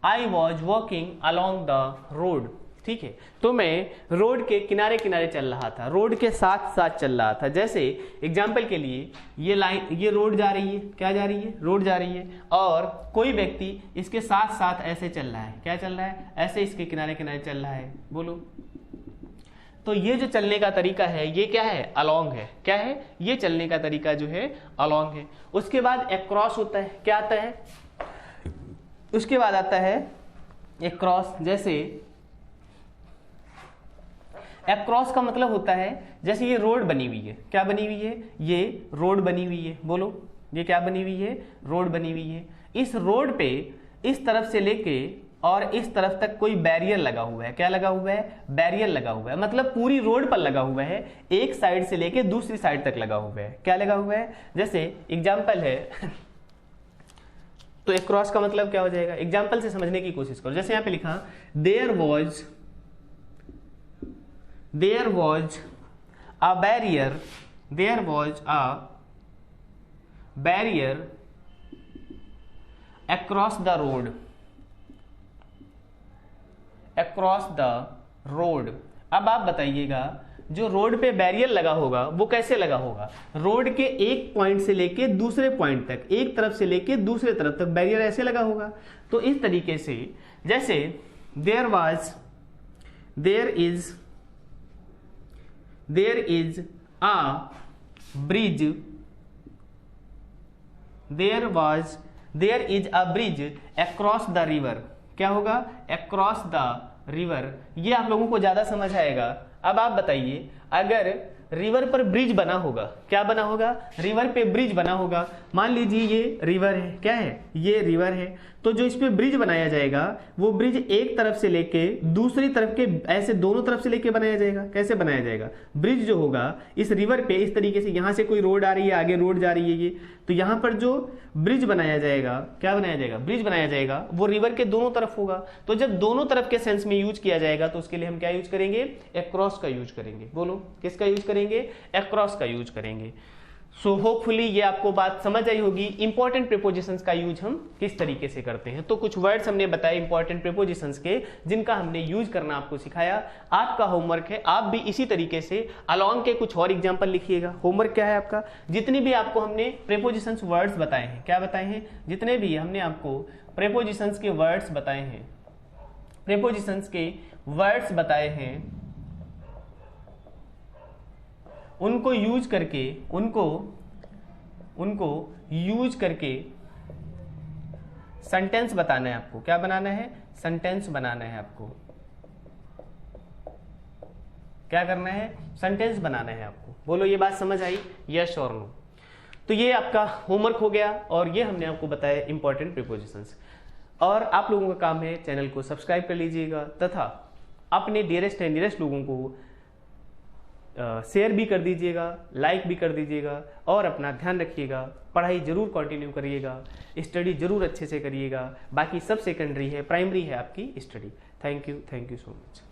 I was walking along the road. ठीक है, तो मैं रोड के किनारे किनारे चल रहा था, रोड के साथ साथ चल रहा था। जैसे एग्जाम्पल के लिए ये लाइन, ये रोड जा रही है, क्या जा रही है, रोड जा रही है, और कोई व्यक्ति इसके साथ साथ ऐसे चल रहा है, क्या चल रहा है, ऐसे इसके किनारे किनारे चल रहा है। बोलो, तो ये जो चलने का तरीका है ये क्या है, अलोंग है। क्या है, ये चलने का तरीका जो है अलोंग है। उसके बाद अक्रॉस होता है, क्या आता है, उसके बाद आता है अक्रॉस। जैसे अक्रॉस का मतलब होता है, जैसे ये रोड बनी हुई है, क्या बनी हुई है, ये रोड बनी हुई है। बोलो, ये क्या बनी हुई है, रोड बनी हुई है। इस रोड पे इस तरफ से लेके और इस तरफ तक कोई बैरियर लगा हुआ है, क्या लगा हुआ है, बैरियर लगा हुआ है, मतलब पूरी रोड पर लगा हुआ है, एक साइड से लेके दूसरी साइड तक लगा हुआ है। क्या लगा हुआ है, जैसे एग्जाम्पल है तो अक्रॉस का मतलब क्या हो जाएगा, एग्जाम्पल से समझने की कोशिश करो। जैसे यहां पे लिखा there was a barrier, there was a barrier across the road, across the road. अब आप बताइएगा, जो रोड पे बैरियर लगा होगा वो कैसे लगा होगा, रोड के एक पॉइंट से लेके दूसरे पॉइंट तक, एक तरफ से लेके दूसरे तरफ तक बैरियर ऐसे लगा होगा। तो इस तरीके से, जैसे there is a bridge, there is a bridge across the river, क्या होगा, अक्रॉस द रिवर। ये आप लोगों को ज्यादा समझ आएगा। अब आप बताइए, अगर रिवर पर ब्रिज बना होगा, क्या बना होगा, रिवर पे ब्रिज बना होगा। मान लीजिए ये रिवर है, क्या है, ये रिवर है, तो जो इस पे ब्रिज बनाया जाएगा वो ब्रिज एक तरफ से लेके दूसरी तरफ के, ऐसे दोनों तरफ से लेके बनाया जाएगा। कैसे बनाया जाएगा, ब्रिज जो होगा इस रिवर पे इस तरीके से, यहां से कोई रोड आ रही है, आगे रोड जा रही है ये, तो यहां पर जो ब्रिज बनाया जाएगा, क्या बनाया जाएगा, ब्रिज बनाया जाएगा, वो रिवर के दोनों तरफ होगा। तो जब दोनों तरफ के सेंस में यूज किया जाएगा तो उसके लिए हम क्या यूज करेंगे, अक्रॉस का यूज करेंगे। बोलो, किसका यूज करेंगे, अक्रॉस का यूज करेंगे। सो होपफुली ये आपको बात समझ आई होगी, इंपॉर्टेंट प्रीपोजिशंस का यूज हम किस तरीके से करते हैं। तो कुछ वर्ड्स हमने बताए इंपॉर्टेंट प्रीपोजिशंस के, जिनका हमने यूज करना आपको सिखाया। आपका होमवर्क है, आप भी इसी तरीके से अलोंग के कुछ और एग्जांपल लिखिएगा। होमवर्क क्या है आपका, जितनी भी आपको हमने प्रीपोजिशंस वर्ड्स बताए हैं, क्या बताए हैं, जितने भी हमने आपको प्रीपोजिशंस के वर्ड्स बताए हैं, प्रीपोजिशंस के वर्ड्स बताए हैं, उनको यूज करके, उनको यूज करके सेंटेंस बताना है आपको। क्या बनाना है, सेंटेंस बनाना है आपको। क्या करना है, सेंटेंस बनाना है आपको। बोलो, ये बात समझ आई, यस और नो। तो ये आपका होमवर्क हो गया और ये हमने आपको बताया इंपॉर्टेंट प्रीपोजिशंस। और आप लोगों का काम है चैनल को सब्सक्राइब कर लीजिएगा तथा अपने डियरेस्ट एंड नियरेस्ट लोगों को शेयर भी कर दीजिएगा, लाइक भी कर दीजिएगा और अपना ध्यान रखिएगा। पढ़ाई जरूर कंटिन्यू करिएगा, स्टडी जरूर अच्छे से करिएगा। बाकी सब सेकेंडरी है, प्राइमरी है आपकी study. Thank you so much.